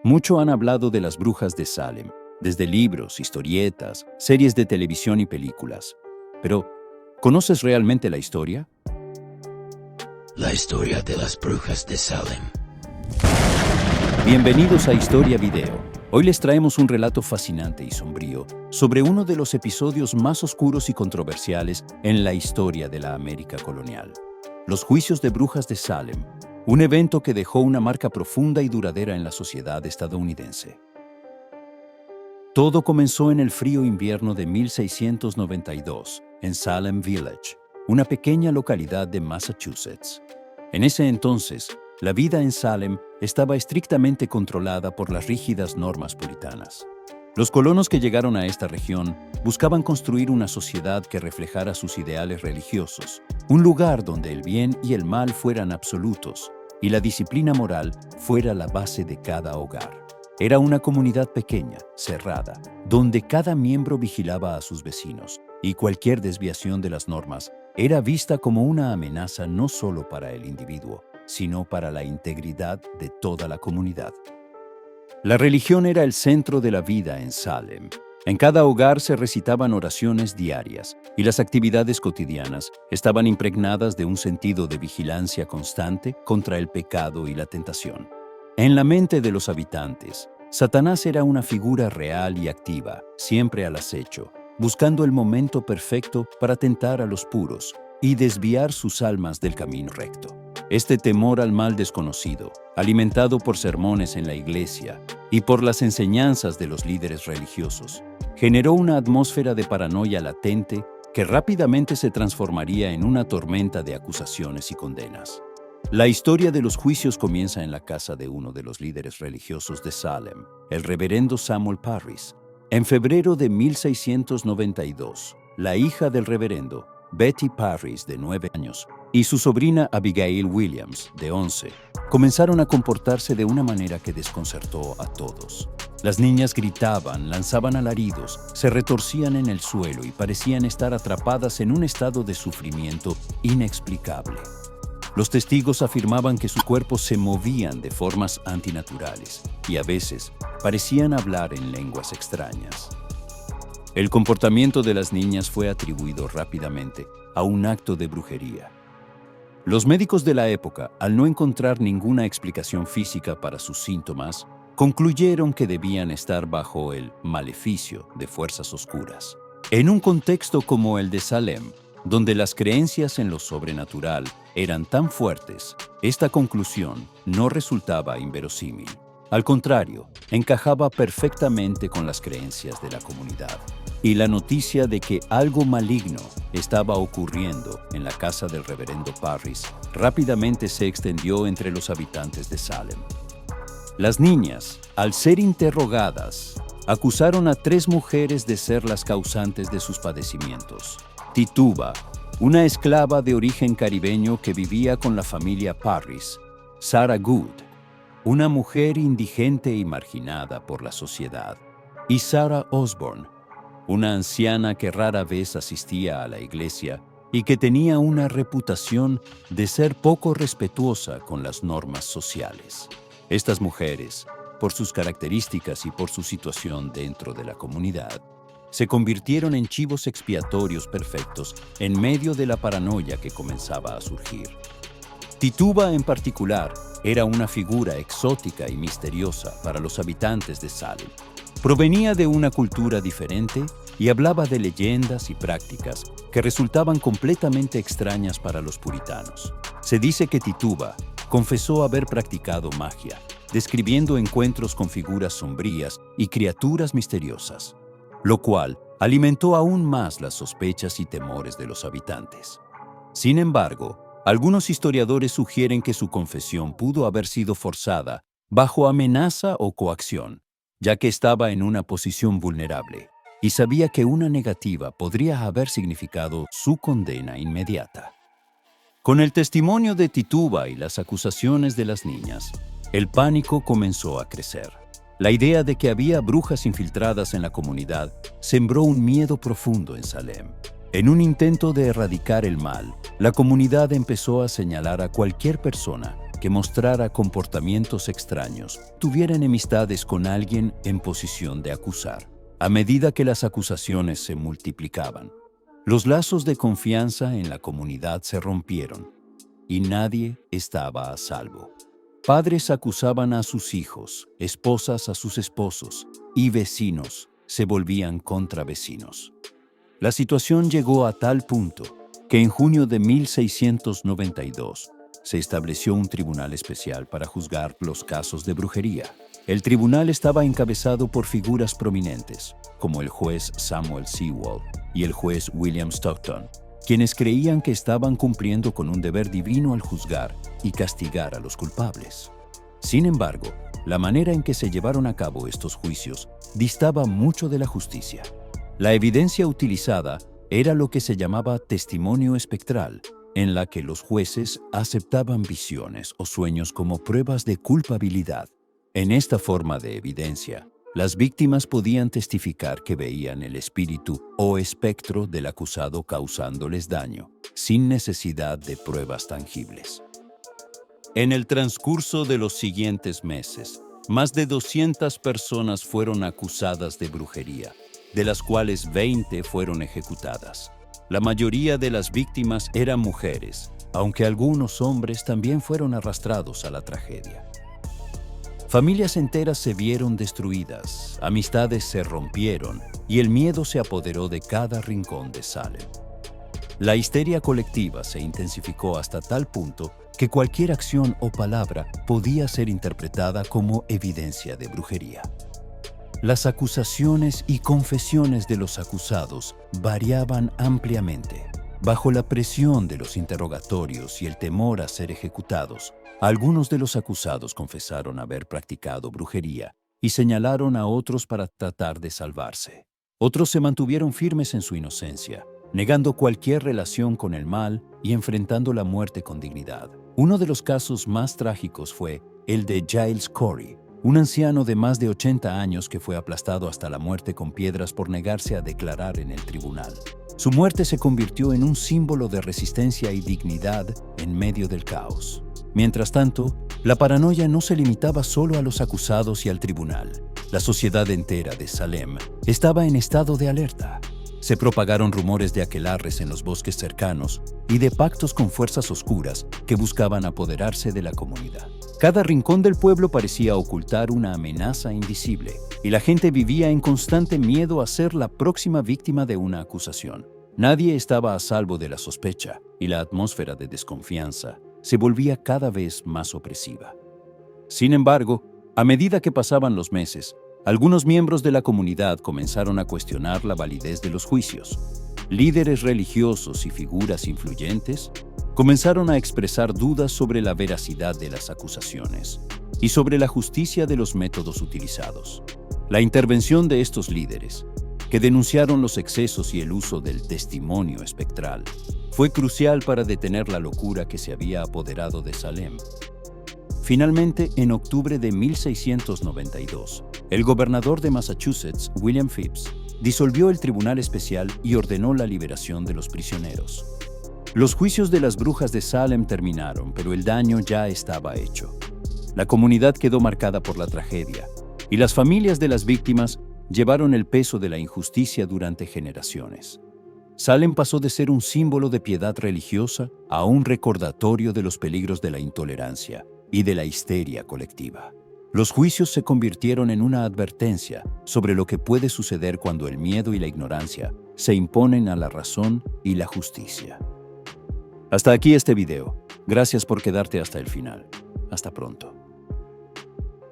Mucho han hablado de las brujas de Salem, desde libros, historietas, series de televisión y películas. Pero, ¿conoces realmente la historia? La historia de las brujas de Salem. Bienvenidos a Historia Video. Hoy les traemos un relato fascinante y sombrío sobre uno de los episodios más oscuros y controversiales en la historia de la América colonial. Los juicios de brujas de Salem, un evento que dejó una marca profunda y duradera en la sociedad estadounidense. Todo comenzó en el frío invierno de 1692, en Salem Village, una pequeña localidad de Massachusetts. En ese entonces, la vida en Salem estaba estrictamente controlada por las rígidas normas puritanas. Los colonos que llegaron a esta región buscaban construir una sociedad que reflejara sus ideales religiosos, un lugar donde el bien y el mal fueran absolutos y la disciplina moral fuera la base de cada hogar. Era una comunidad pequeña, cerrada, donde cada miembro vigilaba a sus vecinos y cualquier desviación de las normas era vista como una amenaza no solo para el individuo, sino para la integridad de toda la comunidad. La religión era el centro de la vida en Salem. En cada hogar se recitaban oraciones diarias y las actividades cotidianas estaban impregnadas de un sentido de vigilancia constante contra el pecado y la tentación. En la mente de los habitantes, Satanás era una figura real y activa, siempre al acecho, buscando el momento perfecto para tentar a los puros y desviar sus almas del camino recto. Este temor al mal desconocido, alimentado por sermones en la iglesia y por las enseñanzas de los líderes religiosos, generó una atmósfera de paranoia latente que rápidamente se transformaría en una tormenta de acusaciones y condenas. La historia de los juicios comienza en la casa de uno de los líderes religiosos de Salem, el reverendo Samuel Parris. En febrero de 1692, la hija del reverendo, Betty Parris, de 9 años, y su sobrina Abigail Williams, de 11, comenzaron a comportarse de una manera que desconcertó a todos. Las niñas gritaban, lanzaban alaridos, se retorcían en el suelo y parecían estar atrapadas en un estado de sufrimiento inexplicable. Los testigos afirmaban que sus cuerpos se movían de formas antinaturales y a veces parecían hablar en lenguas extrañas. El comportamiento de las niñas fue atribuido rápidamente a un acto de brujería. Los médicos de la época, al no encontrar ninguna explicación física para sus síntomas, concluyeron que debían estar bajo el maleficio de fuerzas oscuras. En un contexto como el de Salem, donde las creencias en lo sobrenatural eran tan fuertes, esta conclusión no resultaba inverosímil. Al contrario, encajaba perfectamente con las creencias de la comunidad. Y la noticia de que algo maligno estaba ocurriendo en la casa del reverendo Parris rápidamente se extendió entre los habitantes de Salem. Las niñas, al ser interrogadas, acusaron a 3 mujeres de ser las causantes de sus padecimientos. Tituba, una esclava de origen caribeño que vivía con la familia Parris; Sarah Good, una mujer indigente y marginada por la sociedad; y Sarah Osborne, una anciana que rara vez asistía a la iglesia y que tenía una reputación de ser poco respetuosa con las normas sociales. Estas mujeres, por sus características y por su situación dentro de la comunidad, se convirtieron en chivos expiatorios perfectos en medio de la paranoia que comenzaba a surgir. Tituba, en particular, era una figura exótica y misteriosa para los habitantes de Salem. Provenía de una cultura diferente y hablaba de leyendas y prácticas que resultaban completamente extrañas para los puritanos. Se dice que Tituba confesó haber practicado magia, describiendo encuentros con figuras sombrías y criaturas misteriosas, lo cual alimentó aún más las sospechas y temores de los habitantes. Sin embargo, algunos historiadores sugieren que su confesión pudo haber sido forzada bajo amenaza o coacción, ya que estaba en una posición vulnerable y sabía que una negativa podría haber significado su condena inmediata. Con el testimonio de Tituba y las acusaciones de las niñas, el pánico comenzó a crecer. La idea de que había brujas infiltradas en la comunidad sembró un miedo profundo en Salem. En un intento de erradicar el mal, la comunidad empezó a señalar a cualquier persona que mostrara comportamientos extraños tuviera enemistades con alguien en posición de acusar. A medida que las acusaciones se multiplicaban, los lazos de confianza en la comunidad se rompieron y nadie estaba a salvo. Padres acusaban a sus hijos, esposas a sus esposos y vecinos se volvían contra vecinos. La situación llegó a tal punto que en junio de 1692 se estableció un tribunal especial para juzgar los casos de brujería. El tribunal estaba encabezado por figuras prominentes, como el juez Samuel Sewall y el juez William Stockton, quienes creían que estaban cumpliendo con un deber divino al juzgar y castigar a los culpables. Sin embargo, la manera en que se llevaron a cabo estos juicios distaba mucho de la justicia. La evidencia utilizada era lo que se llamaba testimonio espectral, en la que los jueces aceptaban visiones o sueños como pruebas de culpabilidad. En esta forma de evidencia, las víctimas podían testificar que veían el espíritu o espectro del acusado causándoles daño, sin necesidad de pruebas tangibles. En el transcurso de los siguientes meses, más de 200 personas fueron acusadas de brujería, de las cuales 20 fueron ejecutadas. La mayoría de las víctimas eran mujeres, aunque algunos hombres también fueron arrastrados a la tragedia. Familias enteras se vieron destruidas, amistades se rompieron y el miedo se apoderó de cada rincón de Salem. La histeria colectiva se intensificó hasta tal punto que cualquier acción o palabra podía ser interpretada como evidencia de brujería. Las acusaciones y confesiones de los acusados variaban ampliamente. Bajo la presión de los interrogatorios y el temor a ser ejecutados, algunos de los acusados confesaron haber practicado brujería y señalaron a otros para tratar de salvarse. Otros se mantuvieron firmes en su inocencia, negando cualquier relación con el mal y enfrentando la muerte con dignidad. Uno de los casos más trágicos fue el de Giles Corey, un anciano de más de 80 años que fue aplastado hasta la muerte con piedras por negarse a declarar en el tribunal. Su muerte se convirtió en un símbolo de resistencia y dignidad en medio del caos. Mientras tanto, la paranoia no se limitaba solo a los acusados y al tribunal. La sociedad entera de Salem estaba en estado de alerta. Se propagaron rumores de aquelarres en los bosques cercanos y de pactos con fuerzas oscuras que buscaban apoderarse de la comunidad. Cada rincón del pueblo parecía ocultar una amenaza invisible, y la gente vivía en constante miedo a ser la próxima víctima de una acusación. Nadie estaba a salvo de la sospecha, y la atmósfera de desconfianza se volvía cada vez más opresiva. Sin embargo, a medida que pasaban los meses, algunos miembros de la comunidad comenzaron a cuestionar la validez de los juicios. Líderes religiosos y figuras influyentes comenzaron a expresar dudas sobre la veracidad de las acusaciones y sobre la justicia de los métodos utilizados. La intervención de estos líderes, que denunciaron los excesos y el uso del testimonio espectral, fue crucial para detener la locura que se había apoderado de Salem. Finalmente, en octubre de 1692, el gobernador de Massachusetts, William Phips, disolvió el tribunal especial y ordenó la liberación de los prisioneros. Los juicios de las brujas de Salem terminaron, pero el daño ya estaba hecho. La comunidad quedó marcada por la tragedia, y las familias de las víctimas llevaron el peso de la injusticia durante generaciones. Salem pasó de ser un símbolo de piedad religiosa a un recordatorio de los peligros de la intolerancia y de la histeria colectiva. Los juicios se convirtieron en una advertencia sobre lo que puede suceder cuando el miedo y la ignorancia se imponen a la razón y la justicia. Hasta aquí este video. Gracias por quedarte hasta el final. Hasta pronto.